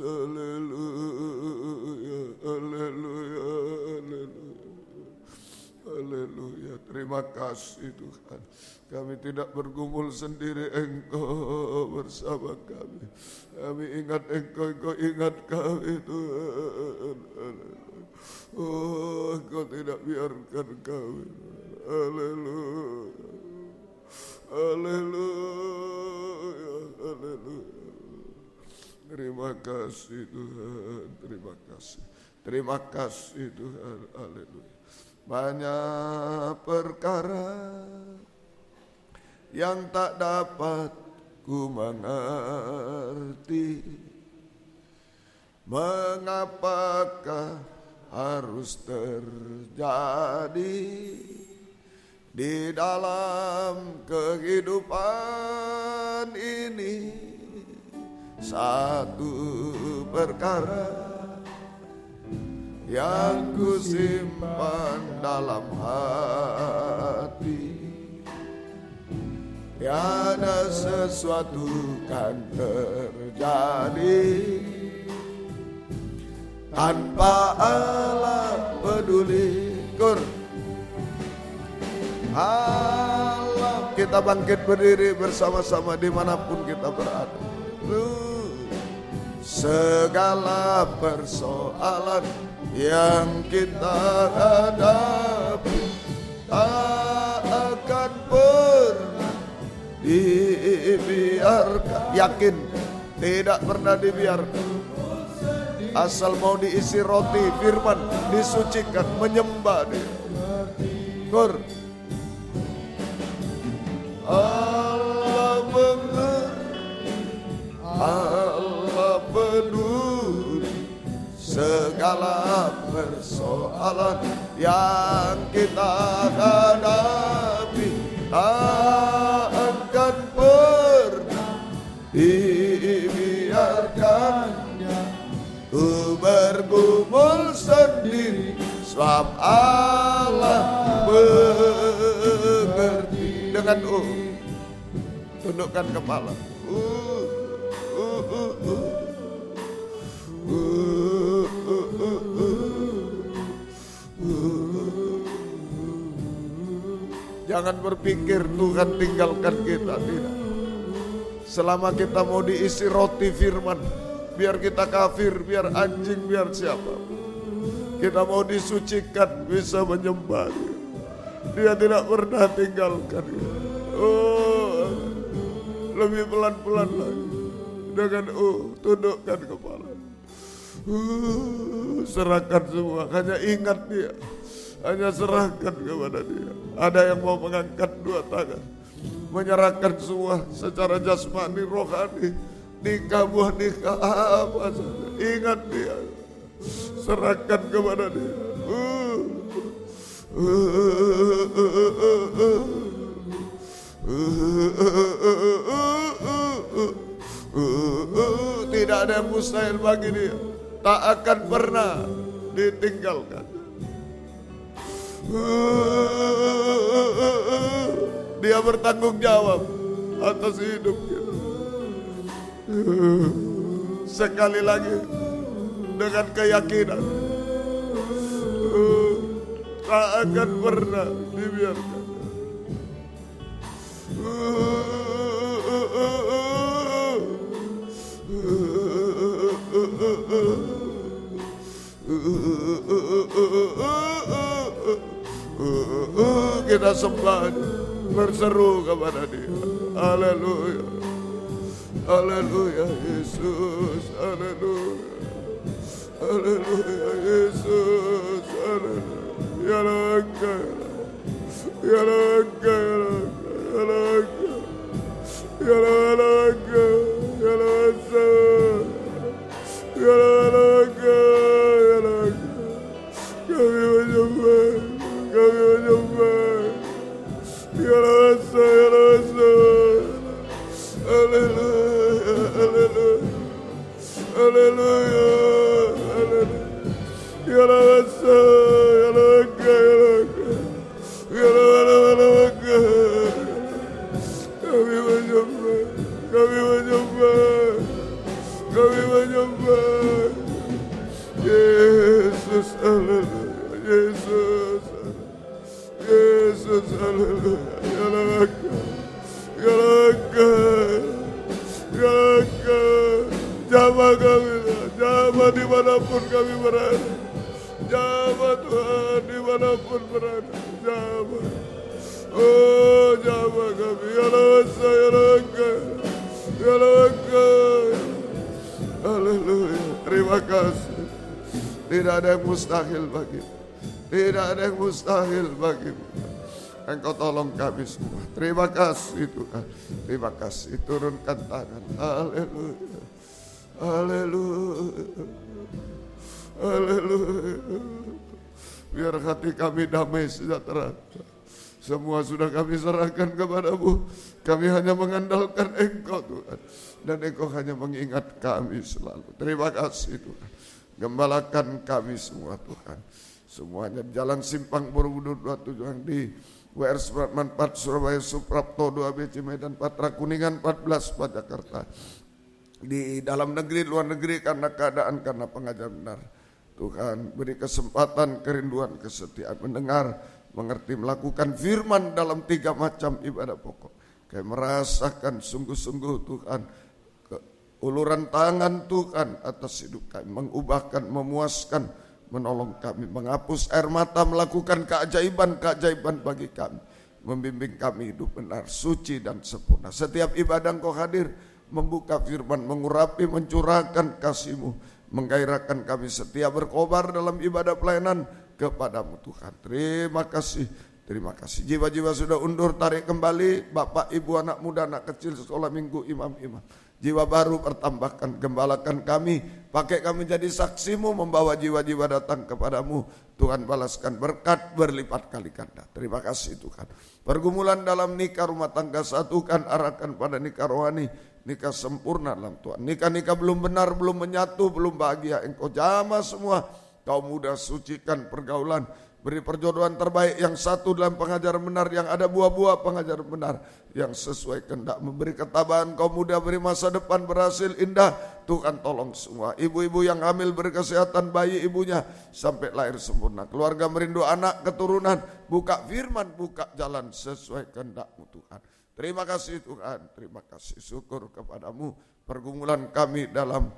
haleluya, haleluya, haleluya. Haleluya, terima kasih Tuhan. Kami tidak bergumul sendiri, Engkau bersama kami. Kami ingat Engkau, Engkau ingat kami Tuhan. Oh, Engkau tidak biarkan kami. Haleluya, haleluya, haleluya. Terima kasih Tuhan, terima kasih. Terima kasih Tuhan, haleluya. Banyak perkara yang tak dapat ku mengerti, mengapakah harus terjadi di dalam kehidupan ini. Satu perkara yang ku simpan dalam hati, tiada sesuatu kan terjadi tanpa Allah peduli. Allah, kita bangkit berdiri bersama-sama dimanapun kita berada. Segala persoalan yang kita hadapi tak akan pernah dibiarkan. Yakin tidak pernah dibiarkan. Asal mau diisi roti firman, disucikan, menyembah Dia. Allah mengerti, Allah peduli segala persoalan yang kita hadapi tak akan pernah dibiarkannya. Ku bergumul sendiri sebab Allah mengerti. Dengan tundukkan kepala. Jangan berpikir Tuhan tinggalkan kita, tidak. Selama kita mau diisi roti firman, biar kita kafir, biar anjing, biar siapa, kita mau disucikan, bisa menyembah Dia. Dia tidak pernah tinggalkan. Oh, lebih pelan-pelan lagi. Dengan tundukkan kepala. Serahkan semua, hanya ingat Dia. Hanya serahkan kepada Dia. Ada yang mau mengangkat dua tangan, menyerahkan semua secara jasmani, rohani, nikah, buah nikah, apa saja. Ingat Dia. Serahkan kepada Dia. Tidak ada yang mustahil bagi Dia. Tak akan pernah ditinggalkan. Dia bertanggung jawab atas hidup kita. Sekali lagi dengan keyakinan, tak akan pernah dibiarkan. Kita sembah, berseru kepada Dia. Haleluya. Haleluya Yesus. Haleluya. Haleluya Yesus. Haleluya. Ya Raga. Ya Raga. Ya Raga. Ya Raga. Ya Raga. Ya Raga. Ya Raga. Kami menyembah. Kami menyembah. Ya Raga. Ya Raga. Haleluya. Haleluya. Haleluya. Haleluya. Ya Raga. Ya Raga. Ya Raga. Kami menyembah, kami menyembah, kami menyembah. Yesus, haleluya, Yesus, Yesus, haleluya. Ya Raga, ya Raga, ya Raga. Jamah kami, jamah dimanapun kami berada. Jamah Tuhan dimanapun berada, jamah. Oh, jamah kami, ya Raga, ya Raga, ya Raga. Haleluya, terima kasih. Tidak ada yang mustahil bagimu, tidak ada yang mustahil bagimu. Engkau tolong kami semua. Terima kasih Tuhan, terima kasih. Turunkan tangan. Haleluya, haleluya, haleluya. Biar hati kami damai sejahtera. Semua sudah kami serahkan kepadamu. Kami hanya mengandalkan Engkau Tuhan. Dan Engkau hanya mengingat kami selalu. Terima kasih Tuhan. Gembalakan kami semua Tuhan. Semuanya Jalan Simpang Borobudur 27 yang di WR Supratman 4 Surabaya, Suprapto 2 BC Medan, Patra Kuningan 14 Pak Jakarta. Di dalam negeri, luar negeri, karena keadaan, karena pengajar benar. Tuhan beri kesempatan, kerinduan, kesetiaan mendengar, mengerti, melakukan firman dalam 3 macam ibadah pokok. Kayak merasakan sungguh-sungguh Tuhan uluran tangan Tuhan atas hidup kami, mengubahkan, memuaskan, menolong kami, menghapus air mata, melakukan keajaiban-keajaiban bagi kami, membimbing kami hidup benar, suci dan sempurna. Setiap ibadah Engkau hadir, membuka firman, mengurapi, mencurahkan kasih-Mu, menggairahkan kami setia berkobar dalam ibadah pelayanan kepadamu Tuhan. Terima kasih, terima kasih. Jiwa-jiwa sudah undur, tarik kembali. Bapak, ibu, anak muda, anak kecil, sekolah minggu, imam-imam. Jiwa baru pertambahkan, gembalakan kami. Pakai kami jadi saksimu, membawa jiwa-jiwa datang kepadamu. Tuhan balaskan berkat berlipat kali ganda. Terima kasih Tuhan. Pergumulan dalam nikah rumah tangga satukan, arahkan pada nikah rohani. Nikah sempurna dalam Tuhan. Nikah-nikah belum benar, belum menyatu, belum bahagia. Engkau jamah semua. Kaum muda sucikan pergaulan, beri perjodohan terbaik yang satu dalam pengajaran benar, yang ada buah-buah pengajaran benar, yang sesuai kehendak, memberi ketabahan kaum muda, beri masa depan berhasil indah. Tuhan tolong semua ibu-ibu yang hamil, beri kesehatan bayi ibunya sampai lahir sempurna. Keluarga merindu anak keturunan, buka firman, buka jalan sesuai kehendak-Mu Tuhan. Terima kasih Tuhan, terima kasih, syukur kepadamu. Pergumulan kami dalam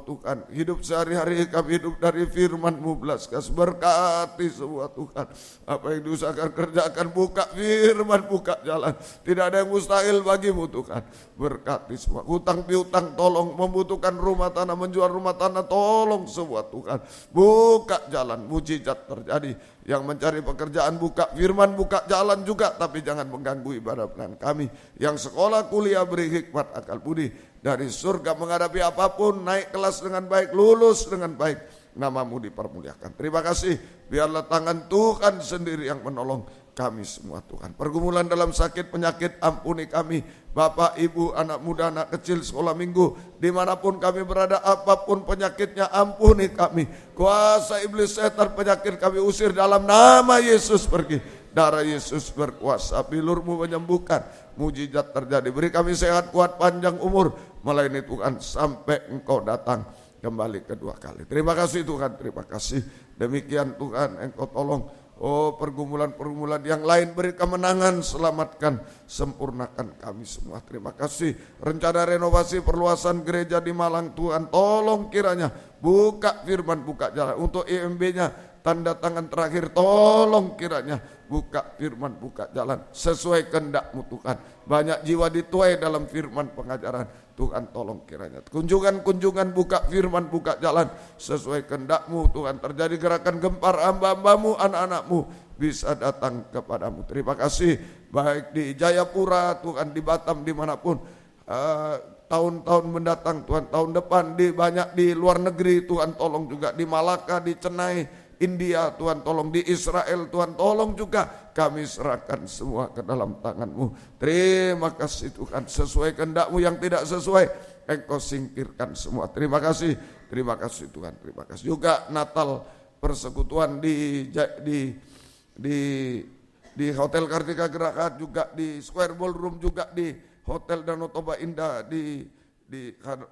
Tuhan, hidup sehari-hari kami hidup dari firman-Mu, belas kasih, berkati semua Tuhan. Apa yang diusahakan kerjakan, buka firman, buka jalan. Tidak ada yang mustahil bagi-Mu Tuhan. Berkati semua, hutang piutang tolong, membutuhkan rumah tanah, menjual rumah tanah tolong semua Tuhan. Buka jalan, mujizat terjadi. Yang mencari pekerjaan buka firman, buka jalan juga, tapi jangan mengganggu ibadah pelayanan kami. Yang sekolah kuliah beri hikmat akal budi. Dari surga menghadapi apapun, naik kelas dengan baik, lulus dengan baik, nama-Mu dipermuliakan. Terima kasih, biarlah tangan Tuhan sendiri yang menolong kami semua Tuhan. Pergumulan dalam sakit penyakit ampuni kami. Bapak, ibu, anak muda, anak kecil, sekolah minggu, dimanapun kami berada, apapun penyakitnya ampuni kami. Kuasa iblis setan penyakit kami usir dalam nama Yesus pergi. Darah Yesus berkuasa, bilur-Mu menyembuhkan, mujizat terjadi. Beri kami sehat, kuat, panjang umur, melayani Tuhan sampai Engkau datang kembali kedua kali. Terima kasih Tuhan, terima kasih. Demikian Tuhan, Engkau tolong Oh, pergumulan-pergumulan yang lain beri kemenangan, selamatkan, sempurnakan kami semua. Terima kasih. Rencana renovasi perluasan gereja di Malang, Tuhan tolong kiranya buka firman, buka jalan. Untuk IMB-nya tanda tangan terakhir, tolong kiranya buka firman, buka jalan sesuai kehendak-Mu Tuhan. Banyak jiwa dituai dalam firman pengajaran, Tuhan tolong kiranya kunjungan-kunjungan, buka firman, buka jalan sesuai kehendak-Mu Tuhan. Terjadi gerakan gempar, hamba-hamba-Mu, anak-anak-Mu bisa datang kepadamu. Terima kasih, baik di Jayapura Tuhan, di Batam, dimanapun tahun-tahun mendatang Tuhan, tahun depan banyak di luar negeri Tuhan tolong juga, di Malaka, di Chennai India Tuhan tolong, di Israel Tuhan tolong juga, kami serahkan semua ke dalam tangan-Mu. Terima kasih Tuhan, sesuai kehendak-Mu, yang tidak sesuai Engkau singkirkan semua. Terima kasih Tuhan, terima kasih. Juga Natal persekutuan di Hotel Kartika Geraha, juga di Square Ballroom, juga di Hotel Danau Toba Indah, di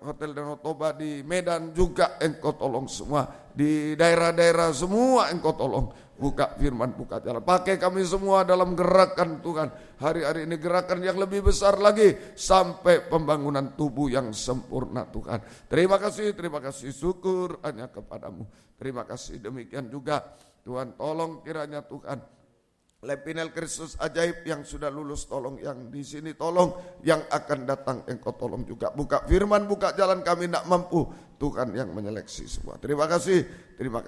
Hotel Danau Toba di Medan juga Engkau tolong semua, di daerah-daerah semua Engkau tolong, buka firman, buka jalan. Pakai kami semua dalam gerakan Tuhan hari-hari ini, gerakan yang lebih besar lagi sampai pembangunan tubuh yang sempurna Tuhan. Terima kasih, syukur hanya kepadamu. Terima kasih, demikian juga Tuhan tolong kiranya Tuhan Lepinel Kristus ajaib yang sudah lulus tolong, yang di sini tolong, yang akan datang Engkau tolong juga. Buka firman, buka jalan, kami tidak mampu, Tuhan yang menyeleksi semua. Terima kasih.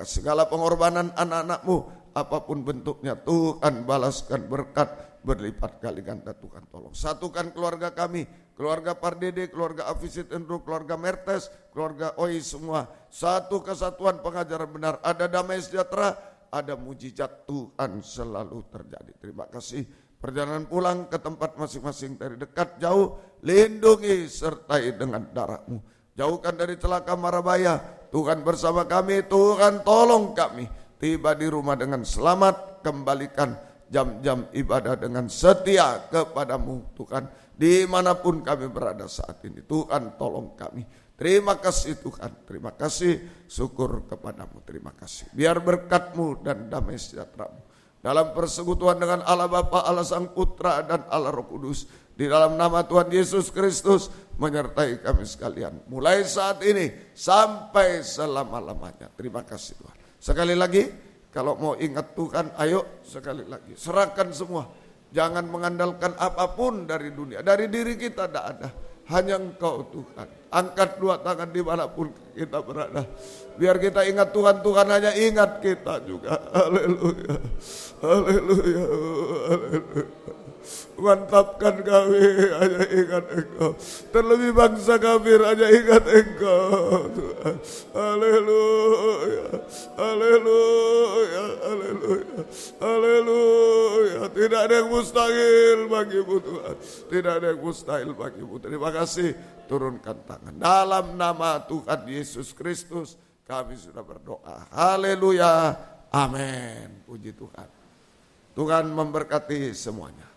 Segala pengorbanan anak-anak-Mu apapun bentuknya Tuhan balaskan berkat berlipat kali ganda. Tuhan tolong satukan keluarga kami, keluarga Pardede, keluarga Afisit Endro, keluarga Mertes, keluarga Oi, semua satu kesatuan pengajaran benar. Ada damai sejahtera, ada mujizat Tuhan selalu terjadi. Terima kasih. Perjalanan pulang ke tempat masing-masing dari dekat jauh, lindungi sertai dengan darah-Mu. Jauhkan dari celaka mara bahaya. Tuhan bersama kami, Tuhan tolong kami tiba di rumah dengan selamat, kembalikan jam-jam ibadah dengan setia kepadamu Tuhan. Dimanapun kami berada saat ini, Tuhan tolong kami. Terima kasih Tuhan, terima kasih, syukur kepadamu, terima kasih. Biar berkat-Mu dan damai sejahtera-Mu dalam persekutuan dengan Allah Bapa, Allah Sang Putra dan Allah Roh Kudus, di dalam nama Tuhan Yesus Kristus menyertai kami sekalian, mulai saat ini sampai selama-lamanya. Terima kasih Tuhan. Sekali lagi, kalau mau ingat Tuhan, ayo sekali lagi serahkan semua. Jangan mengandalkan apapun dari dunia, dari diri kita tidak ada. Hanya Engkau Tuhan. Angkat dua tangan dimanapun kita berada. Biar kita ingat Tuhan, Tuhan hanya ingat kita juga. Haleluya. Haleluya. Haleluya. Mantapkan kami, hanya ingat Engkau. Terlebih bangsa kafir, hanya ingat Engkau Tuhan. Haleluya. Haleluya. Haleluya. Haleluya. Tidak ada yang mustahil bagi-Mu Tuhan. Tidak ada yang mustahil bagi-Mu. Terima kasih. Turunkan tangan. Dalam nama Tuhan Yesus Kristus kami sudah berdoa. Haleluya. Amin. Puji Tuhan. Tuhan memberkati semuanya.